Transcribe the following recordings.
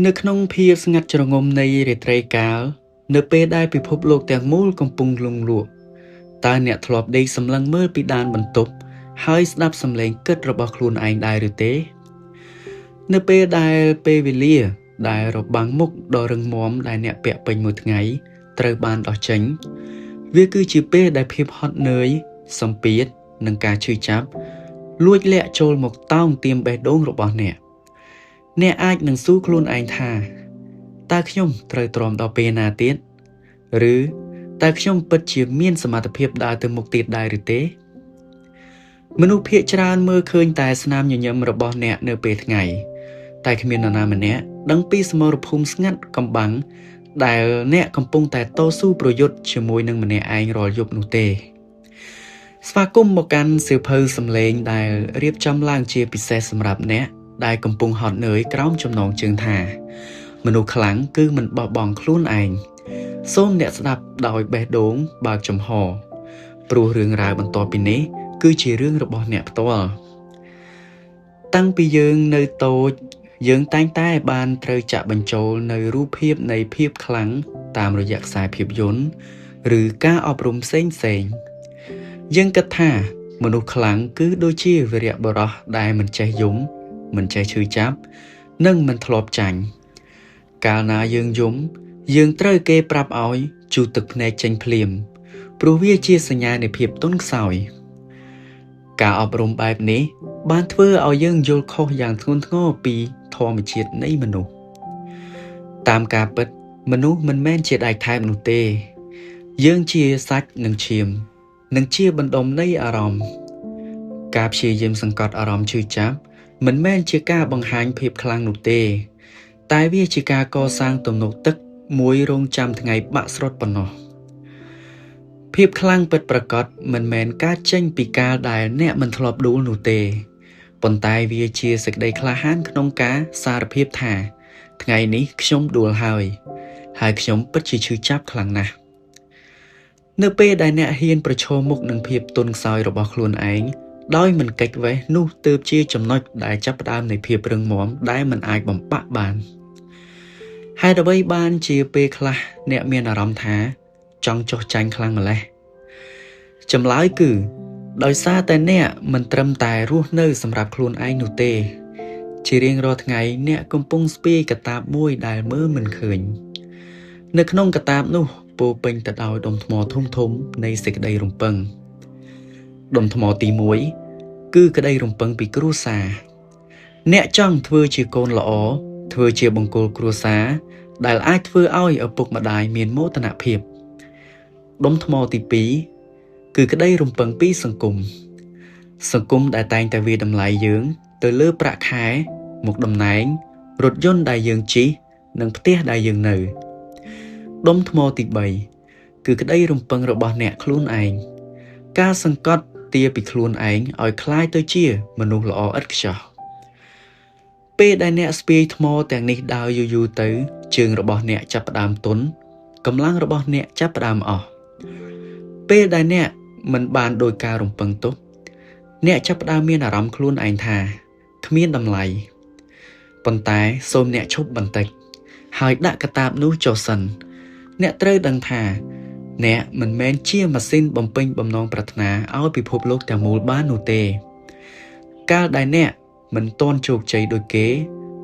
នៅក្នុងភាពស្ងាត់ជ្រងំនៃរាត្រីកាលនៅពេលដែលពិភពលោកទាំងមូលកំពុងលង់លក់តើអ្នកធ្លាប់ដេកសម្លឹងមើលពីដានបន្ទប់ហើយស្ដាប់សំឡេងគិតរបស់ខ្លួនឯងដែរឬទេនៅពេលដែលពេលវេលាដែលរបាំងមុខដ៏រឹងមាំដែលអ្នកពាក់ពេញមួយថ្ងៃត្រូវបានដោះចេញវាគឺជាពេលដែលភាពហត់នឿយសម្ពាធនិងការឈឺចាប់លួចលាក់ចូលមកតោងទាមបេះដូងរបស់អ្នកអាចនឹងសួរខ្លួនឯងថាតើខ្ញុំត្រូវទ្រាំដល់ពេលណាទៀតឬតើខ្ញុំពិតជាមានសមត្ថភាពដើរទៅមុខទៀតដែរឬទេមនុស្សភាគច្រើនមើលឃើញតែស្នាមញញឹមរបស់អ្នកនៅពេលថ្ងៃតែគ្មាននរណាម្នាក់ដឹងពីសមរភូមិស្ងាត់កំបាំងដែលអ្នកកំពុងតែតស៊ូប្រយុទ្ធជាមួយនឹងម្នាក់ឯងរាល់យប់នោះទេស្វាគមន៍មកកាន់សៀវភៅសម្លេងដែលរៀបចំឡើងជាពិសេសសម្រាប់អ្នកដែលកំពុងហត់នឿយក្រោមចំណងជើងថាមនុស្សខ្លាំងគឺមិនបោះបង់ខ្លួនឯងសូមអ្នកស្ដាប់ដោយបេះដូងបើកចំហព្រោះរឿងរ៉ាវបន្ទាប់ពីនេះគឺជារឿងរបស់អ្នកផ្ទាល់តាំងពីយើងនៅតូចយើងតែងតែបានត្រូវចាក់បញ្ចូលនៅរូបភាពនៃភាពខ្លាំងតាមរយៈខ្សែភាពយន្តឬការអប់រំផ្សេងយើងគិតថាមនុស្សខ្លាំងគឺដូចជាវីរបុរសដែលមិនចេះយំមិនចេះឈឺចាប់និងមិនធ្លាប់ចាញ់កាលណាយើងយំយើងត្រូវគេប្រាប់ឲ្យជូតទឹកភ្នែកចេញភ្លាមព្រោះវាជាសញ្ញានៃភាពទន់ខ្សោយការអប់រំបែបនេះបានធ្វើឲ្យយើងយល់ខុសយ៉ាងធ្ងន់ធ្ងរពីធម្មជាតិនៃមនុស្សតាមការពិតមនុស្សមិនមែនជាដែកថែបនោះទេយើងជាសាច់និងឈាមនិងជាបណ្ដុំនៃអារម្មណ៍ការព្យាយាមសង្កត់អារម្មណ៍ឈឺចាប់មិនមែនជាការបង្ហាញភាពខ្លាំងនោះទេតែវាជាការកសាងទំនុកទឹកមួយរងចាំថ្ងៃបាក់ស្រុតប៉ុណ្ណោះភាពខ្លាំងពិតប្រាកដមិនមែនកើតចេញពីការដែលអ្នកមិនធ្លាប់ដួលនោះទេប៉ុន្តែវាជាសេចក្តីក្លាហានក្នុងការសារភាពថាថ្ងៃនេះខ្ញុំដួលហើយខ្ញុំពិតជាឈឺចាប់ខ្លាំងណាស់នៅពេលដែលអ្នកហ៊ានប្រឈមមុខនឹងភាពទន់ខ្សោយរបស់ខ្លួនឯងដោយមិនកិច្ចវេះនោះទើបជាចំណុចដែលចាប់ផ្ដើមនៃភាពរឹងមាំដែលមិនអាចបំបាក់បានហេតុអ្វីបានជាពេលខ្លះអ្នកមានអារម្មណ៍ថាចង់ចុះចាញ់ខ្លាំងម្ល៉េះចម្លើយគឺដោយសារតែអ្នកមិនត្រឹមតែរស់នៅសម្រាប់ខ្លួនឯងនោះទេជារៀងរាល់ថ្ងៃអ្នកកំពុងស្ពាយកតាបមួយដែលមើលមិនឃើញនៅក្នុងកតាបនោះពោពេញទៅដោយដុំថ្មធំៗនៃសេចក្តីរំពឹងដុំថ្មទី1គឺក្តីរំពឹងពីគ្រួសារអ្នកចង់ធ្វើជាកូនល្អធ្វើជាបង្គោលគ្រួសារដែលអាចធ្វើឲ្យឪពុកម្ដាយមានមោទនភាពដុំថ្មទី2គឺក្តីរំពឹងពីសង្គមដែលតែងតែវាតម្លៃយើងទៅលើប្រាក់ខែមុខតំណែងរថយន្តដែលយើងជិះនិងផ្ទះដែលយើងនៅដុំថ្មទី3គឺក្តីរំពឹងរបស់អ្នកខ្លួនឯងការសង្កត់ទាពីខ្លួនឯងឲ្យคล้ายទៅជាមនុស្សល្អឥតខ្ចោះពេលដែលអ្នកស្ពាយថ្មទាំងនេះដើរយូរទៅជើងរបស់អ្នកចាប់ផ្ដើមទន់កម្លាំងរបស់អ្នកចាប់ផ្ដើមអស់ពេលដែលអ្នកមិនបានដោយការរំពឹងទុកអ្នកចាប់ផ្ដើមមានអារម្មណ៍ខ្លួនឯងថាគ្មានតម្លៃប៉ុន្តែសូមអ្នកឈប់បន្តិចហើយដាក់កាតាបនោះចុះសិនអ្នកត្រូវដឹងថាអ្នកមិនមែនជាម៉ាស៊ីនបំពេញបំណងប្រាថ្នាឲ្យពិភពលោកទាំងមូលបាននោះទេកាលដែលអ្នកមិនទាន់ជោគជ័យដូចគេ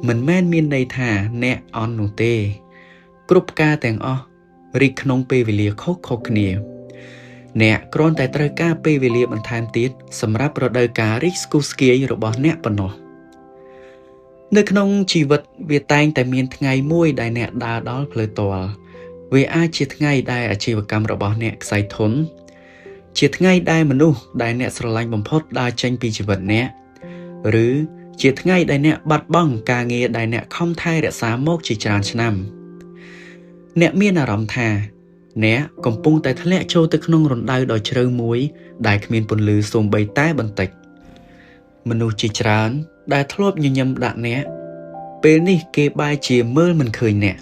មិនមែនមានន័យថាអ្នកអន់នោះទេគ្រប់ការទាំងអស់រីកក្នុងពេលវេលាខុសៗគ្នាអ្នកគ្រាន់តែត្រូវការពេលវេលាបន្ថែមទៀតសម្រាប់រដូវកាលរីកស្គុះស្គាយរបស់អ្នកប៉ុណ្ណោះនៅក្នុងជីវិតវាតែងតែមានថ្ងៃមួយដែលអ្នកដើរដល់ផ្លូវទាល់វាអាចជាថ្ងៃដែលអាជីវកម្មរបស់អ្នកខ្សែធនជាថ្ងៃដែលមនុស្សដែលអ្នកស្រឡាញ់បំផុតដើរចេញពីជីវិតអ្នកឬជាថ្ងៃដែលអ្នកបាត់បង់ការងារដែលអ្នកខំថែរក្សាមកជាច្រើនឆ្នាំអ្នកមានអារម្មណ៍ថាអ្នកកំពុងតែធ្លាក់ចូលទៅក្នុងរណ្ដៅដ៏ជ្រៅមួយដែលគ្មានពន្លឺសូម្បីតែបន្តិចមនុស្សជាច្រើនដែលធ្លាប់ញញឹមដាក់អ្នកពេលនេះគេបែរជាមើលមិនឃើញអ្នក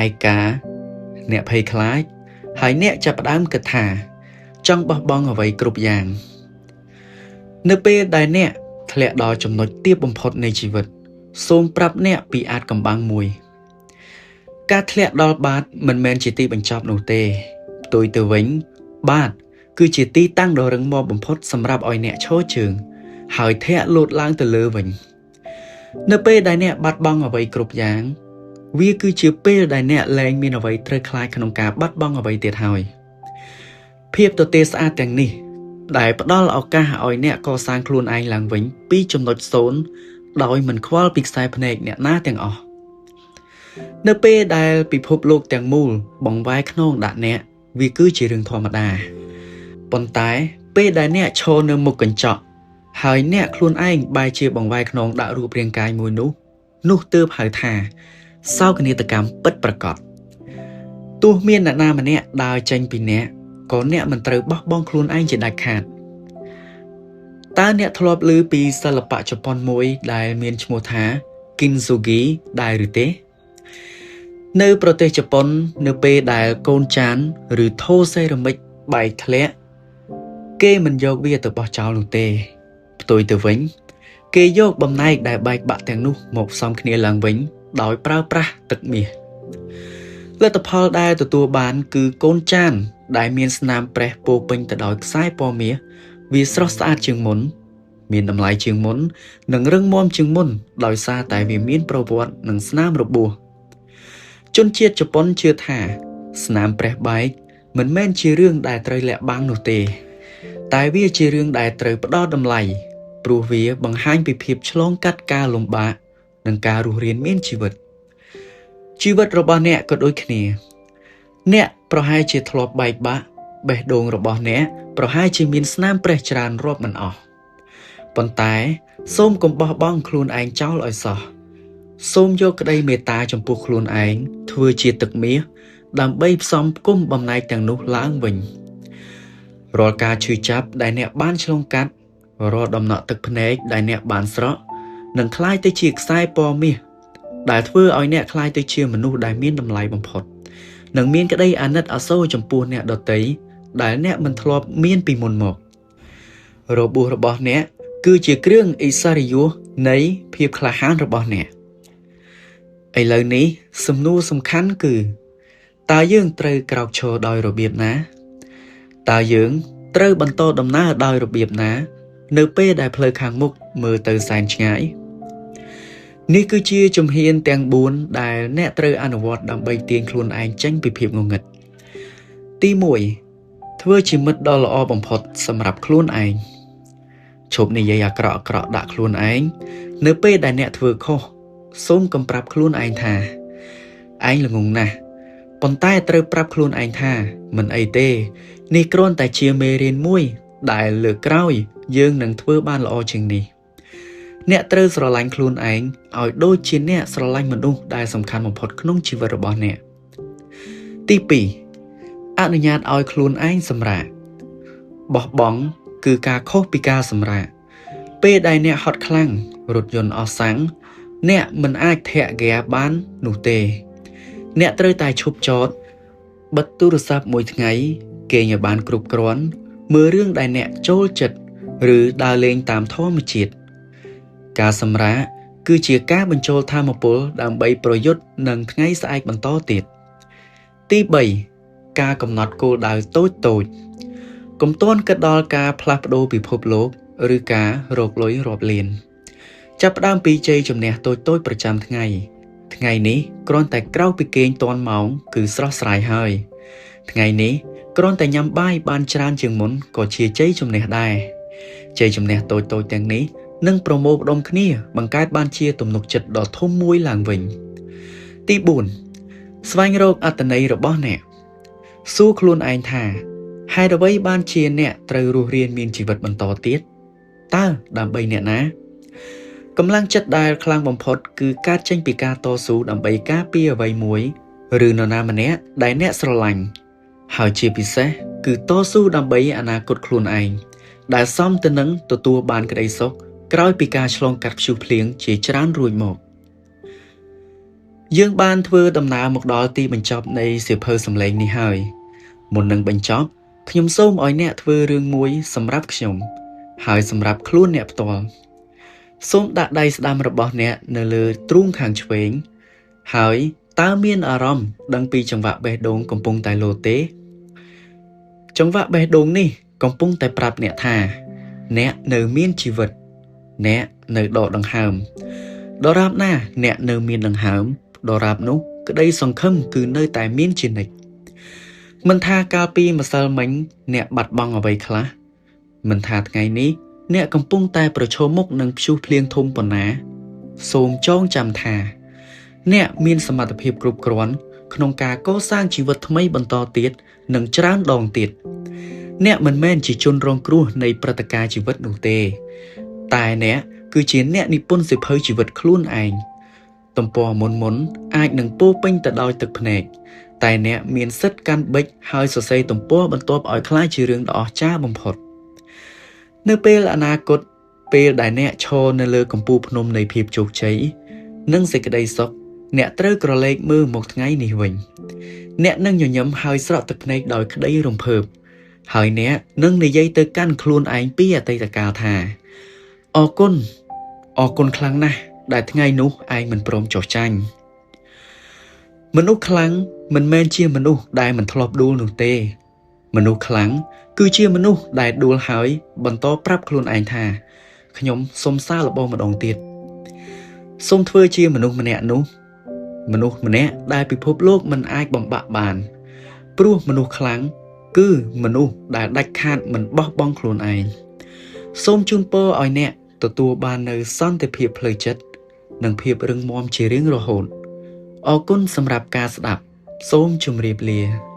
ឯកាអ្នកភ័យខ្លាចហើយអ្នកចាប់ផ្ដើមគិតថាចង់បោះបង់អ្វីគ្រប់យ៉ាងនៅពេលដែលអ្នកធ្លាក់ដល់ចំណុចទាបបំផុតនៃជីវិត សូមប្រាប់អ្នកពីអាចកំបាំងមួយការធ្លាក់ដល់បាតមិនមែនជាទីបញ្ចប់នោះទេផ្ទុយទៅវិញបាតគឺជាទីតាំងដ៏រឹងមាំបំផុតសម្រាប់ឲ្យអ្នកឈរជើងហើយធាក់លោតឡើងទៅលើវិញនៅពេលដែលអ្នកបាត់បង់អ្វីគ្រប់យ៉ាងវាគឺជាពេលដែលអ្នកលែងមានអ្វីត្រូវខ្លាចក្នុងការបាត់បង់អ្វីទៀតហើយភាពទទេស្អាតទាំងនេះដែលផ្ដល់ឱកាសឲ្យអ្នកកសាងខ្លួនឯងឡើងវិញពីចំណុច0ដោយមិនខ្វល់ពីខ្សែភ្នែកអ្នកណាទាំងអស់នៅពេលដែលពិភពលោកទាំងមូលបង្វែរខ្នងដាក់អ្នកវាគឺជារឿងធម្មតាប៉ុន្តែពេលដែលអ្នកឈរនៅមុខកញ្ចក់ហើយអ្នកខ្លួនឯងបែរជាបង្វែរខ្នងដាក់រូបរាងកាយមួយនោះទើបហៅថាសោកនាដកម្មពិតប្រាកដទោះមានអ្នកណាម្នាក់ដើរចេញពីអ្នកក៏អ្នកមិនត្រូវបោះបង់ខ្លួនឯងជាដាច់ខាតតើអ្នកធ្លាប់ឮពីសិល្បៈជប៉ុនមួយដែលមានឈ្មោះថា Kintsugi ដែរឬទេនៅប្រទេសជប៉ុននៅពេលដែលកូនចានឬថូសេរ៉ាមិកបែកធ្លាក់គេមិនយកវាទៅបោះចោលនោះទេផ្ទុយទៅវិញគេយកបំណែកដែលបែកបាក់ទាំងនោះមកផ្សំគ្នាឡើងវិញដោយប្រើប្រាស់ទឹកមាសលទ្ធផលដែលទទួលបានគឺកូនចានដែលមានស្នាមប្រេះពោពេញទៅដោយខ្សែពណ៌មាសវាស្រស់ស្អាតជាងមុនមានតម្លៃជាងមុននិងរឹងមាំជាងមុនដោយសារតែវាមានប្រវត្តិនិងស្នាមរបួសជនជាតិជប៉ុនជឿថាស្នាមប្រេះបែកមិនមែនជារឿងដែលត្រូវលាក់បាំងនោះទេតែវាជារឿងដែលត្រូវផ្ដល់តម្លៃព្រោះវាបង្ហាញពីភាពឆ្លងកាត់ការលំបាកនិងការរស់រានមានជីវិតរបស់អ្នកក៏ដូចគ្នាអ្នកប្រហែលជាធ្លាប់បែកបាក់បេះដូងរបស់អ្នកប្រហែលជាមានស្នាមប្រេះច្រើនរាប់មិនអស់ប៉ុន្តែសូមកុំបោះបង់ខ្លួនឯងចោលឲ្យសោះសូមយកក្តីមេត្តាចំពោះខ្លួនឯងធ្វើជាទឹកមាសដើម្បីផ្សំផ្គុំបំណែកទាំងនោះឡើងវិញរាល់ការឈឺចាប់ដែលអ្នកបានឆ្លងកាត់រាល់ដំណក់ទឹកភ្នែកដែលអ្នកបានស្រក់នឹងคล้ายទៅជាខ្សែពណ៌មាសដែលធ្វើឲ្យអ្នកคล้ายទៅជាមនុស្សដែលមានតម្លៃបំផុតនិងមានក្តីអាណិតអាសូរចំពោះអ្នកដទៃដែលអ្នកមិនធ្លាប់មានពីមុនមករបួសរបស់អ្នកគឺជាគ្រឿងឥស្សរិយយសនៃភាពក្លាហានរបស់អ្នកឥឡូវនេះសំណួរសំខាន់គឺតើយើងត្រូវក្រោកឈរដោយរបៀបណាតើយើងត្រូវបន្តដំណើរដោយរបៀបណានៅពេលដែលផ្លូវខាងមុខមើលទៅសែនឆ្ងាយនេះគឺជាជំហានទាំង4ដែលអ្នកត្រូវអនុវត្តដើម្បីទាញខ្លួនឯងចេញពីភាពងងឹតទី1ធ្វើជាមិត្តដ៏ល្អបំផុតសម្រាប់ខ្លួនឯងឈប់និយាយអាក្រក់ដាក់ខ្លួនឯងនៅពេលដែលអ្នកធ្វើខុសសូមកុំប្រាប់ខ្លួនឯងថាឯងល្ងងណាស់ប៉ុន្តែត្រូវប្រាប់ខ្លួនឯងថាមិនអីទេនេះគ្រាន់តែជាមេរៀនមួយដែលលើកក្រោយយើងនឹងធ្វើបានល្អជាងនេះអ្នកត្រូវស្រឡាញ់ខ្លួនឯងឲ្យដូចជាអ្នកស្រឡាញ់មនុស្សដែលសំខាន់បំផុតក្នុងជីវិតរបស់អ្នកទី2អនុញ្ញាតឲ្យខ្លួនឯងសម្រាកបោះបង់គឺការខុសពីការសម្រាកពេលដែលអ្នកហត់ខ្លាំងរថយន្តអស់សាំងអ្នកមិនអាចធាក់ហ្គាបាននោះទេអ្នកត្រូវតែឈប់ចតបិទទូរស័ព្ទមួយថ្ងៃគេងឲ្យបានគ្រប់គ្រាន់មើលរឿងដែលអ្នកចូលចិត្តឬដើរលេងតាមធម្មជាតិការសម្រាកគឺជាការបញ្ចូលថាមពលដើម្បីប្រយុទ្ធនឹងថ្ងៃស្អែកបន្តទៀតទី3ការកំណត់គោលដៅតូចកុំទាន់គិតដល់ការផ្លាស់ប្ដូរពិភពលោកឬការរកលុយរាប់លានចាប់ផ្ដើមពីជ័យជំនះតូចប្រចាំថ្ងៃនេះគ្រាន់តែក្រោកពីគេងទាន់ម៉ោងគឺស្រស់ស្រាយហើយថ្ងៃនេះគ្រាន់តែញ៉ាំបាយបានច្រើនជាងមុនក៏ជាជ័យជំនះដែរជ័យជំនះតូចទាំងនេះនឹងប្រមូលផ្ដុំគ្នាបង្កើតបានជាទំនុកចិត្តដ៏ធំមួយឡើងវិញទី4ស្វែងរកអត្ថន័យរបស់អ្នកសួរខ្លួនឯងថាហេតុអ្វីបានជាអ្នកត្រូវរស់រានមានជីវិតបន្តទៀតតើដើម្បីអ្នកណាកម្លាំងចិត្តដែលខ្លាំងបំផុតគឺកើតចេញពីការតស៊ូដើម្បីការពារអ្វីមួយឬនរណាម្នាក់ដែលអ្នកស្រឡាញ់ហើយជាពិសេសគឺតស៊ូដើម្បីអនាគតខ្លួនឯងដែលសមទៅនឹងទទួលបានក្តីសុខក្រោយពីការឆ្លងកាត់ព្យុះភ្លៀងជាច្រើនរួចមកយើងបានធ្វើដំណើរមកដល់ទីបញ្ចប់នៃសៀវភៅសម្លេងនេះហើយមុននឹងបញ្ចប់ខ្ញុំសូមឲ្យអ្នកធ្វើរឿងមួយសម្រាប់ខ្ញុំហើយសម្រាប់ខ្លួនអ្នកផ្ទាល់ សូមដាក់ដៃស្ដាំរបស់អ្នកនៅលើទ្រូងខាងឆ្វេងហើយតើមានអារម្មណ៍ដឹងពីចង្វាក់បេះដូងកំពុងតែលោតទេចង្វាក់បេះដូងនេះកំពុងតែប្រាប់អ្នកថាអ្នកនៅមានជីវិតអ្នកនៅដកដង្ហើមដរាបណាអ្នកនៅមានដង្ហើមដរាបនោះក្តីសង្ឃឹមគឺនៅតែមានជានិច្ចមិនថាកាលពីម្សិលមិញអ្នកបាត់បង់អ្វីខ្លះមិនថាថ្ងៃនេះអ្នកកំពុងតែប្រឈមមុខនឹងព្យុះភ្លៀងធំប៉ុណ្ណាសូមចងចាំថាអ្នកមានសមត្ថភាពគ្រប់គ្រាន់ក្នុងការកសាងជីវិតថ្មីបន្តទៀតនិងច្រើនដងទៀតអ្នកមិនមែនជាជនរងគ្រោះនៃព្រឹត្តិការណ៍ជីវិតនោះទេតែអ្នកគឺជាអ្នកនិពន្ធសៀវភៅជីវិតខ្លួនឯងទំព័រមុនអាចនឹងពោពេញទៅដោយទឹកភ្នែកតែអ្នកមានសិទ្ធិកាន់ប៊ិចហើយសរសេរទំព័របន្ទាប់ឲ្យក្លាយជារឿងដ៏អស្ចារ្យបំផុតនៅពេលអនាគតពេលដែលអ្នកឈរនៅលើកំពូលភ្នំនៃភាពជោគជ័យនិងសេចក្តីសុខអ្នកត្រូវក្រឡេកមើលមកថ្ងៃនេះវិញអ្នកនឹងញញឹមហើយស្រក់ទឹកភ្នែកដោយក្តីរំភើបហើយអ្នកនឹងនិយាយទៅកាន់ខ្លួនឯងពីអតីតកាលថាអរគុណខ្លាំងណាស់ដែលថ្ងៃនោះឯងមិនព្រមចុះចាញ់មនុស្សខ្លាំងមិនមែនជាមនុស្សដែលមិនធ្លាប់ដួលនោះទេមនុស្សខ្លាំងគឺជាមនុស្សដែលដួលហើយបន្តប្រាប់ខ្លួនឯងថាខ្ញុំសូមសាកល្បងម្ដងទៀតសូមធ្វើជាមនុស្សម្នាក់នោះមនុស្សម្នាក់ដែលពិភពលោកមិនអាចបំបាក់បានព្រោះមនុស្សខ្លាំងគឺមនុស្សដែលដាច់ខាតមិនបោះបង់ខ្លួនឯងសូមជូនពរឲ្យអ្នកទទួលបាននូវសន្តិភាពផ្លូវចិត្តនិងភាពរឹងមាំជារៀងរហូតអរគុណសម្រាប់ការស្ដាប់សូមជម្រាបលា